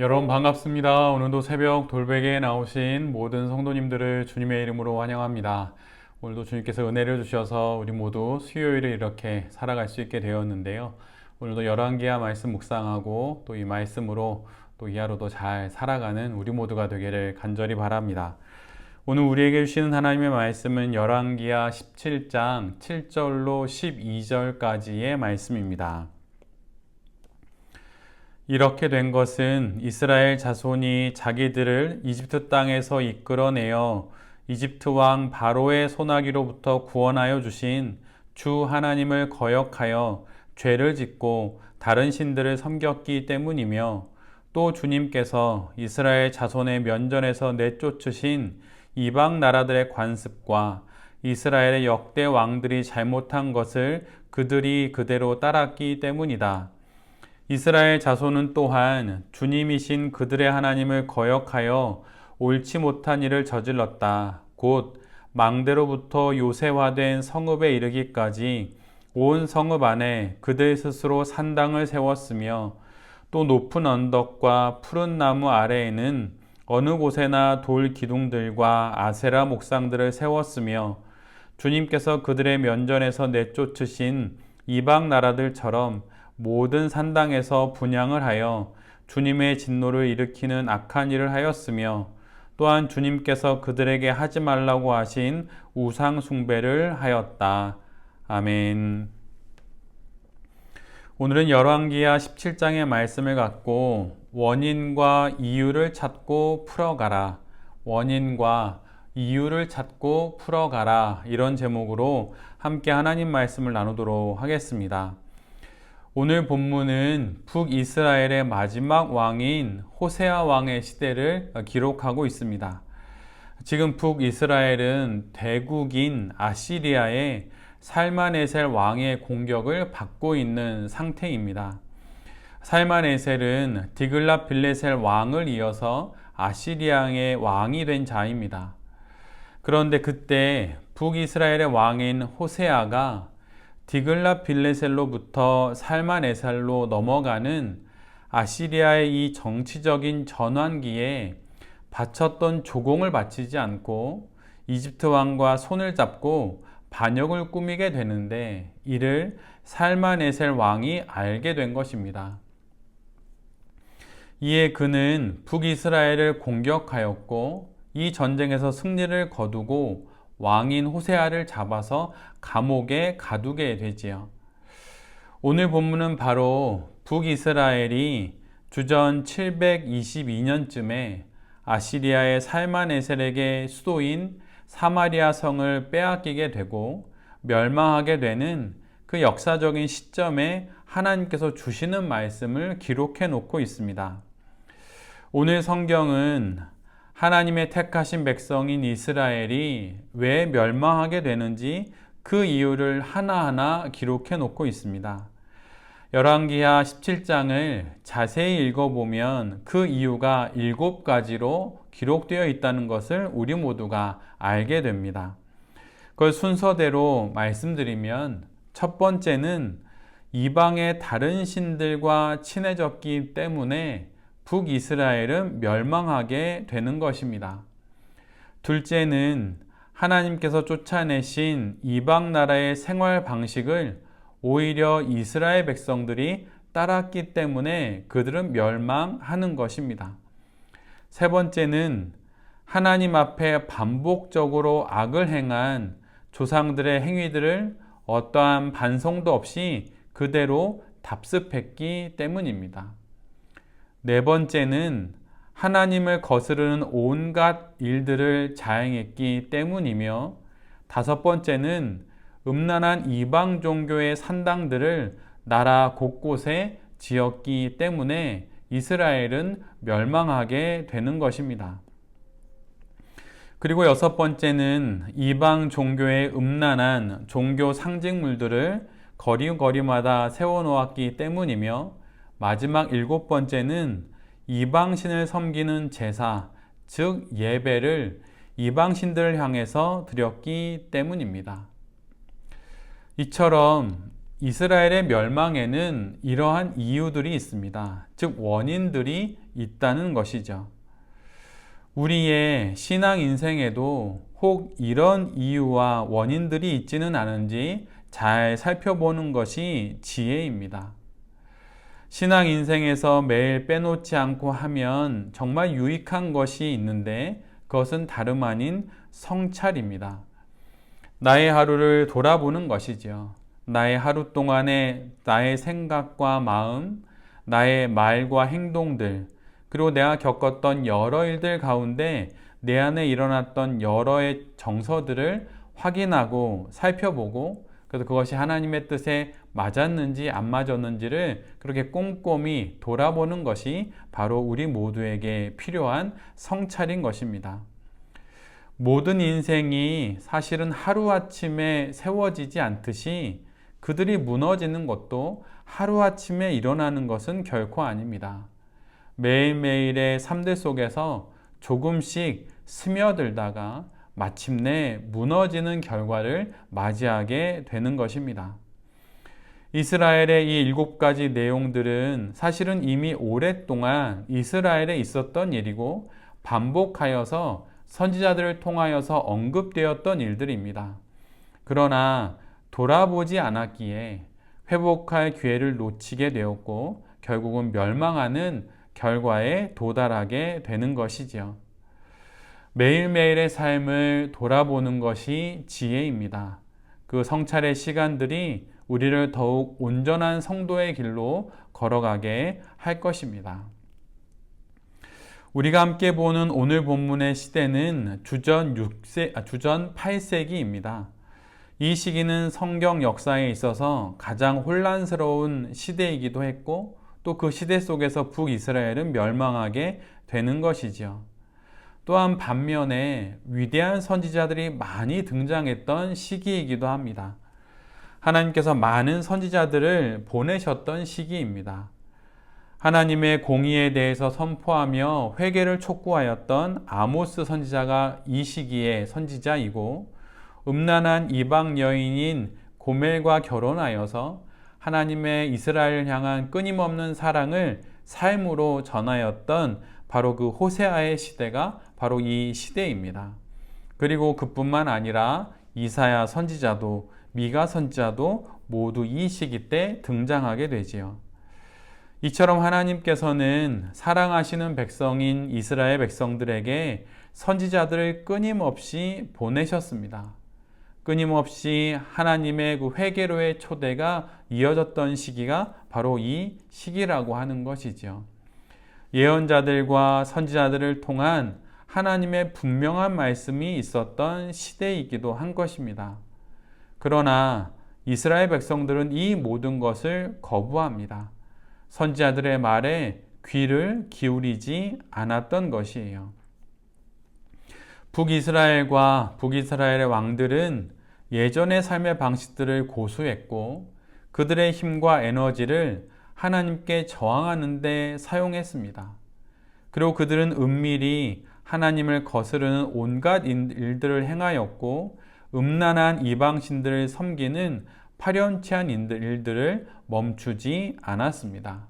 여러분 반갑습니다. 오늘도 새벽 돌베개에 나오신 모든 성도님들을 주님의 이름으로 환영합니다. 오늘도 주님께서 은혜를 주셔서 우리 모두 수요일을 이렇게 살아갈 수 있게 되었는데요. 오늘도 열왕기하 말씀 묵상하고 또 이 말씀으로 또 이 하루도 잘 살아가는 우리 모두가 되기를 간절히 바랍니다. 오늘 우리에게 주시는 하나님의 말씀은 열왕기하 17장 7절로 12절까지의 말씀입니다. 이렇게 된 것은 이스라엘 자손이 자기들을 이집트 땅에서 이끌어내어 이집트 왕 바로의 손아귀로부터 구원하여 주신 주 하나님을 거역하여 죄를 짓고 다른 신들을 섬겼기 때문이며, 또 주님께서 이스라엘 자손의 면전에서 내쫓으신 이방 나라들의 관습과 이스라엘의 역대 왕들이 잘못한 것을 그들이 그대로 따랐기 때문이다. 이스라엘 자손은 또한 주님이신 그들의 하나님을 거역하여 옳지 못한 일을 저질렀다. 곧 망대로부터 요새화된 성읍에 이르기까지 온 성읍 안에 그들 스스로 산당을 세웠으며, 또 높은 언덕과 푸른 나무 아래에는 어느 곳에나 돌 기둥들과 아세라 목상들을 세웠으며, 주님께서 그들의 면전에서 내쫓으신 이방 나라들처럼 모든 산당에서 분향을 하여 주님의 진노를 일으키는 악한 일을 하였으며, 또한 주님께서 그들에게 하지 말라고 하신 우상 숭배를 하였다. 아멘. 오늘은 열왕기하 17장의 말씀을 갖고 원인과 이유를 찾고 풀어가라, 원인과 이유를 찾고 풀어가라, 이런 제목으로 함께 하나님 말씀을 나누도록 하겠습니다. 오늘 본문은 북이스라엘의 마지막 왕인 호세아 왕의 시대를 기록하고 있습니다. 지금 북이스라엘은 대국인 아시리아의 살마네셀 왕의 공격을 받고 있는 상태입니다. 살마네셀은 디글랏빌레셀 왕을 이어서 아시리아의 왕이 된 자입니다. 그런데 그때 북이스라엘의 왕인 호세아가 디글랏빌레셀로부터 살마네살로 넘어가는 아시리아의 이 정치적인 전환기에 바쳤던 조공을 바치지 않고 이집트 왕과 손을 잡고 반역을 꾸미게 되는데, 이를 살마네셀 왕이 알게 된 것입니다. 이에 그는 북이스라엘을 공격하였고 이 전쟁에서 승리를 거두고 왕인 호세아를 잡아서 감옥에 가두게 되지요. 오늘 본문은 바로 북이스라엘이 주전 722년쯤에 아시리아의 살마네셀에게 수도인 사마리아 성을 빼앗기게 되고 멸망하게 되는 그 역사적인 시점에 하나님께서 주시는 말씀을 기록해 놓고 있습니다. 오늘 성경은 하나님의 택하신 백성인 이스라엘이 왜 멸망하게 되는지 그 이유를 하나하나 기록해 놓고 있습니다. 열왕기하 17장을 자세히 읽어보면 그 이유가 7가지로 기록되어 있다는 것을 우리 모두가 알게 됩니다. 그걸 순서대로 말씀드리면, 첫 번째는 이방의 다른 신들과 친해졌기 때문에 북이스라엘은 멸망하게 되는 것입니다. 둘째는 하나님께서 쫓아내신 이방 나라의 생활 방식을 오히려 이스라엘 백성들이 따랐기 때문에 그들은 멸망하는 것입니다. 세 번째는 하나님 앞에 반복적으로 악을 행한 조상들의 행위들을 어떠한 반성도 없이 그대로 답습했기 때문입니다. 네 번째는 하나님을 거스르는 온갖 일들을 자행했기 때문이며, 다섯 번째는 음란한 이방 종교의 산당들을 나라 곳곳에 지었기 때문에 이스라엘은 멸망하게 되는 것입니다. 그리고 여섯 번째는 이방 종교의 음란한 종교 상징물들을 거리거리마다 세워놓았기 때문이며, 마지막 7번째는 이방신을 섬기는 제사, 즉 예배를 이방신들을 향해서 드렸기 때문입니다. 이처럼 이스라엘의 멸망에는 이러한 이유들이 있습니다. 즉, 원인들이 있다는 것이죠. 우리의 신앙 인생에도 혹 이런 이유와 원인들이 있지는 않은지 잘 살펴보는 것이 지혜입니다. 신앙 인생에서 매일 빼놓지 않고 하면 정말 유익한 것이 있는데 그것은 다름 아닌 성찰입니다. 나의 하루를 돌아보는 것이죠. 나의 하루 동안에 나의 생각과 마음, 나의 말과 행동들, 그리고 내가 겪었던 여러 일들 가운데 내 안에 일어났던 여러의 정서들을 확인하고 살펴보고, 그래서 그것이 하나님의 뜻에 맞았는지 안 맞았는지를 그렇게 꼼꼼히 돌아보는 것이 바로 우리 모두에게 필요한 성찰인 것입니다. 모든 인생이 사실은 하루아침에 세워지지 않듯이 그들이 무너지는 것도 하루아침에 일어나는 것은 결코 아닙니다. 매일매일의 삶들 속에서 조금씩 스며들다가 마침내 무너지는 결과를 맞이하게 되는 것입니다. 이스라엘의 이 7가지 내용들은 사실은 이미 오랫동안 이스라엘에 있었던 일이고 반복하여서 선지자들을 통하여서 언급되었던 일들입니다. 그러나 돌아보지 않았기에 회복할 기회를 놓치게 되었고 결국은 멸망하는 결과에 도달하게 되는 것이지요. 매일매일의 삶을 돌아보는 것이 지혜입니다. 그 성찰의 시간들이 우리를 더욱 온전한 성도의 길로 걸어가게 할 것입니다. 우리가 함께 보는 오늘 본문의 시대는 주전 8세기입니다. 이 시기는 성경 역사에 있어서 가장 혼란스러운 시대이기도 했고 또 그 시대 속에서 북이스라엘은 멸망하게 되는 것이죠. 또한 반면에 위대한 선지자들이 많이 등장했던 시기이기도 합니다. 하나님께서 많은 선지자들을 보내셨던 시기입니다. 하나님의 공의에 대해서 선포하며 회개를 촉구하였던 아모스 선지자가 이 시기의 선지자이고, 음란한 이방 여인인 고멜과 결혼하여서 하나님의 이스라엘을 향한 끊임없는 사랑을 삶으로 전하였던 바로 그 호세아의 시대가 바로 이 시대입니다. 그리고 그뿐만 아니라 이사야 선지자도 미가 선지자도 모두 이 시기 때 등장하게 되지요. 이처럼 하나님께서는 사랑하시는 백성인 이스라엘 백성들에게 선지자들을 끊임없이 보내셨습니다. 끊임없이 하나님의 그 회개로의 초대가 이어졌던 시기가 바로 이 시기라고 하는 것이죠. 예언자들과 선지자들을 통한 하나님의 분명한 말씀이 있었던 시대이기도 한 것입니다. 그러나 이스라엘 백성들은 이 모든 것을 거부합니다. 선지자들의 말에 귀를 기울이지 않았던 것이에요. 북이스라엘과 북이스라엘의 왕들은 예전의 삶의 방식들을 고수했고 그들의 힘과 에너지를 하나님께 저항하는 데 사용했습니다. 그리고 그들은 은밀히 하나님을 거스르는 온갖 일들을 행하였고 음란한 이방신들을 섬기는 파렴치한 일들을 멈추지 않았습니다.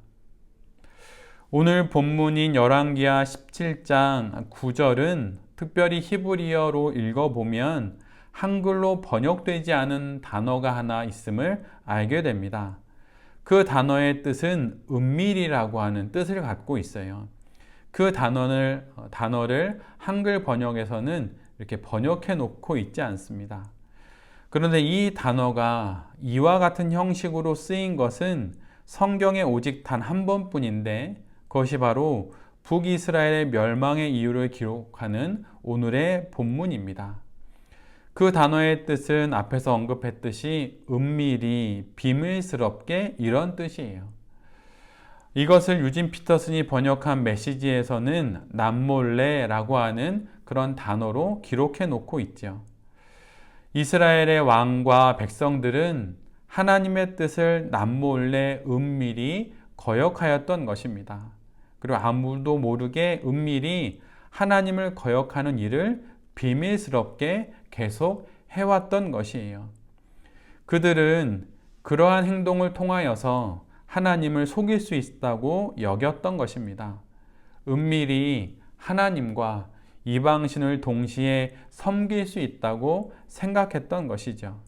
오늘 본문인 열왕기하 17장 9절은 특별히 히브리어로 읽어보면 한글로 번역되지 않은 단어가 하나 있음을 알게 됩니다. 그 단어의 뜻은 은밀이라고 하는 뜻을 갖고 있어요. 그 단어를 한글 번역에서는 이렇게 번역해 놓고 있지 않습니다. 그런데 이 단어가 이와 같은 형식으로 쓰인 것은 성경에 오직 단 한 번뿐인데 그것이 바로 북이스라엘의 멸망의 이유를 기록하는 오늘의 본문입니다. 그 단어의 뜻은 앞에서 언급했듯이 은밀히, 비밀스럽게 이런 뜻이에요. 이것을 유진 피터슨이 번역한 메시지에서는 남몰래라고 하는 그런 단어로 기록해 놓고 있죠. 이스라엘의 왕과 백성들은 하나님의 뜻을 남몰래 은밀히 거역하였던 것입니다. 그리고 아무도 모르게 은밀히 하나님을 거역하는 일을 비밀스럽게 계속 해왔던 것이에요. 그들은 그러한 행동을 통하여서 하나님을 속일 수 있다고 여겼던 것입니다. 은밀히 하나님과 이방신을 동시에 섬길 수 있다고 생각했던 것이죠.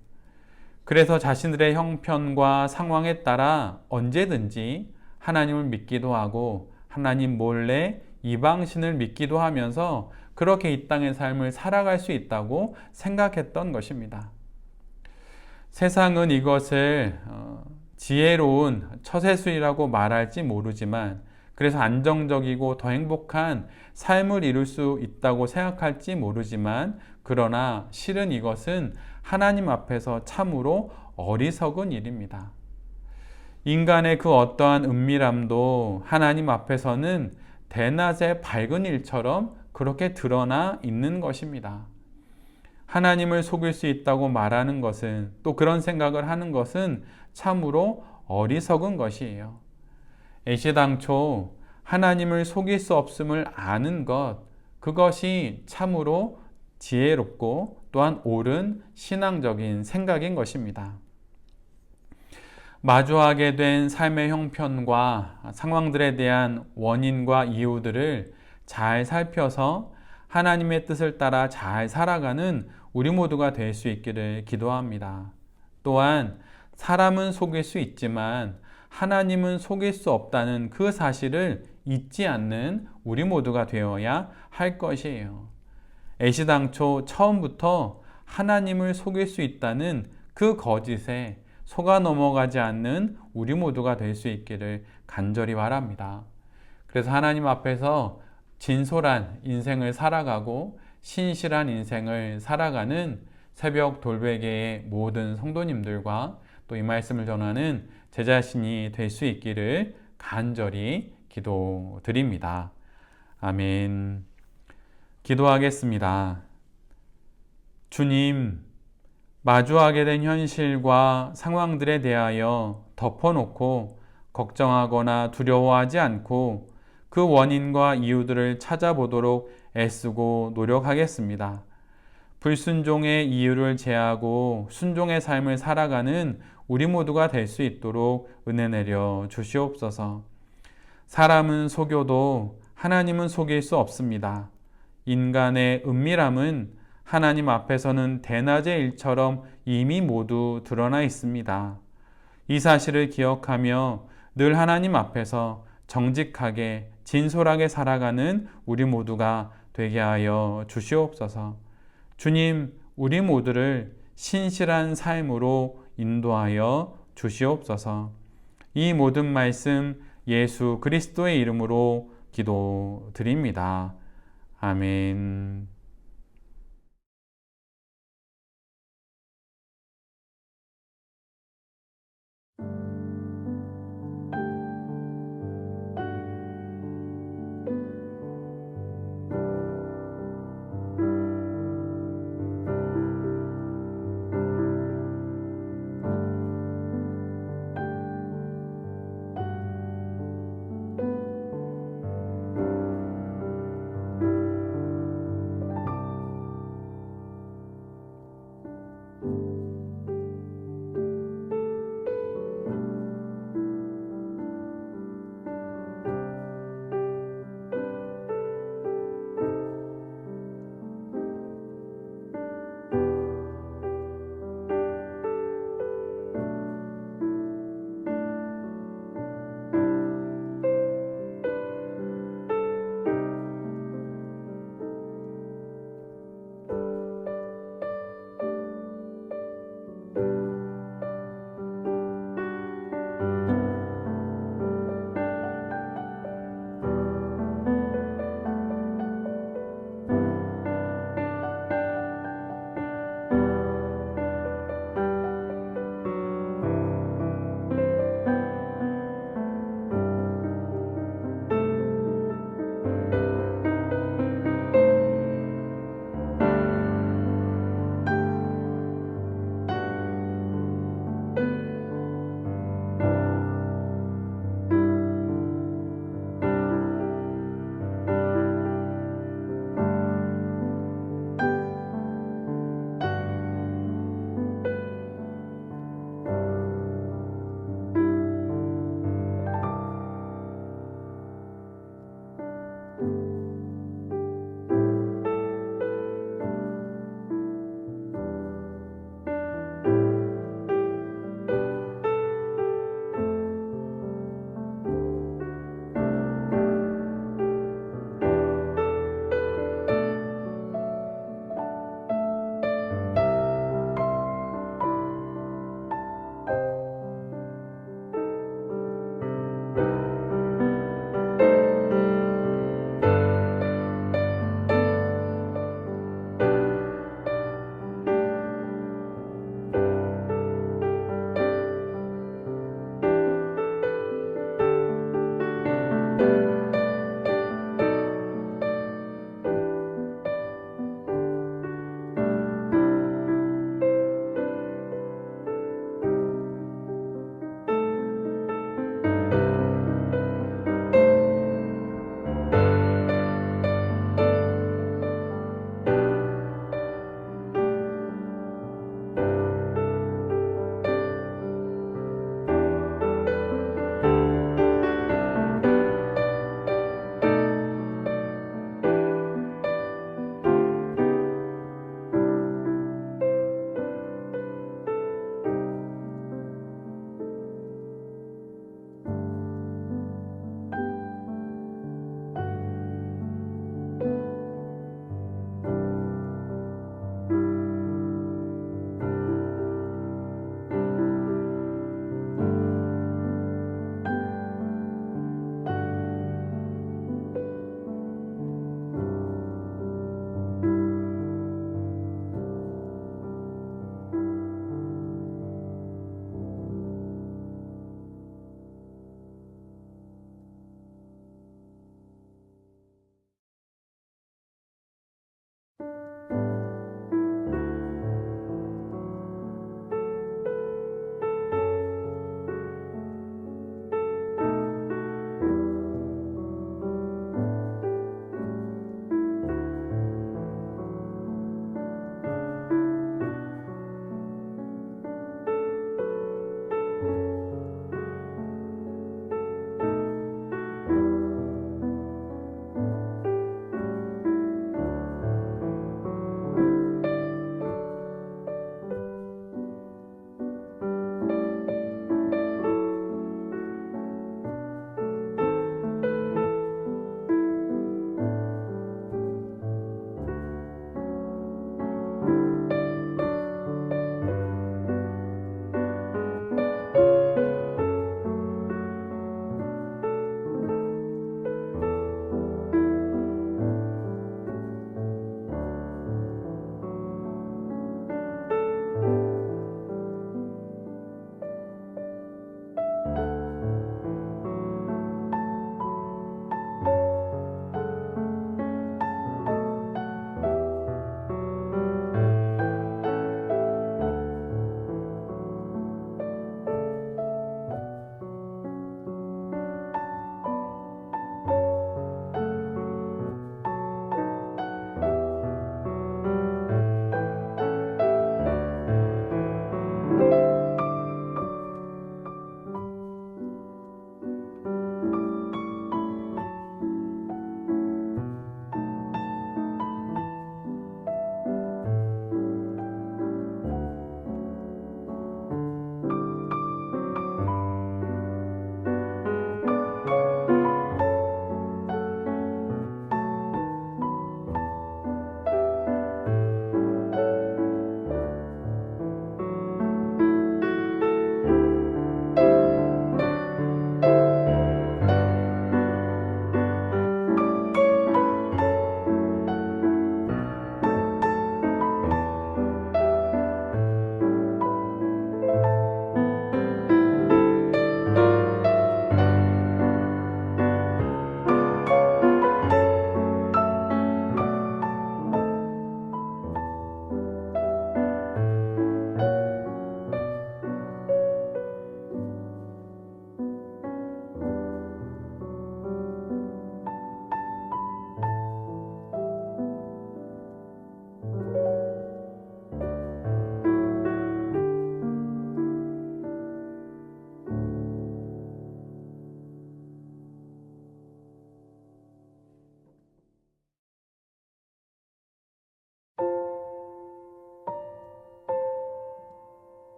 그래서 자신들의 형편과 상황에 따라 언제든지 하나님을 믿기도 하고 하나님 몰래 이방신을 믿기도 하면서 그렇게 이 땅의 삶을 살아갈 수 있다고 생각했던 것입니다. 세상은 이것을 지혜로운 처세술이라고 말할지 모르지만, 그래서 안정적이고 더 행복한 삶을 이룰 수 있다고 생각할지 모르지만, 그러나 실은 이것은 하나님 앞에서 참으로 어리석은 일입니다. 인간의 그 어떠한 은밀함도 하나님 앞에서는 대낮의 밝은 일처럼 그렇게 드러나 있는 것입니다. 하나님을 속일 수 있다고 말하는 것은, 또 그런 생각을 하는 것은 참으로 어리석은 것이에요. 애시당초 하나님을 속일 수 없음을 아는 것, 그것이 참으로 지혜롭고 또한 옳은 신앙적인 생각인 것입니다. 마주하게 된 삶의 형편과 상황들에 대한 원인과 이유들을 잘 살펴서 하나님의 뜻을 따라 잘 살아가는 우리 모두가 될 수 있기를 기도합니다. 또한 사람은 속일 수 있지만 하나님은 속일 수 없다는 그 사실을 잊지 않는 우리 모두가 되어야 할 것이에요. 애시당초 처음부터 하나님을 속일 수 있다는 그 거짓에 속아 넘어가지 않는 우리 모두가 될 수 있기를 간절히 바랍니다. 그래서 하나님 앞에서 진솔한 인생을 살아가고 신실한 인생을 살아가는 새벽 돌베개의 모든 성도님들과 또 이 말씀을 전하는 제 자신이 될 수 있기를 간절히 기도드립니다. 아멘. 기도하겠습니다. 주님, 마주하게 된 현실과 상황들에 대하여 덮어놓고 걱정하거나 두려워하지 않고 그 원인과 이유들을 찾아보도록 애쓰고 노력하겠습니다. 불순종의 이유를 제하고 순종의 삶을 살아가는 우리 모두가 될 수 있도록 은혜 내려 주시옵소서. 사람은 속여도 하나님은 속일 수 없습니다. 인간의 은밀함은 하나님 앞에서는 대낮의 일처럼 이미 모두 드러나 있습니다. 이 사실을 기억하며 늘 하나님 앞에서 정직하게 진솔하게 살아가는 우리 모두가 되게 하여 주시옵소서. 주님, 우리 모두를 신실한 삶으로 인도하여 주시옵소서. 이 모든 말씀 예수 그리스도의 이름으로 기도드립니다. 아멘.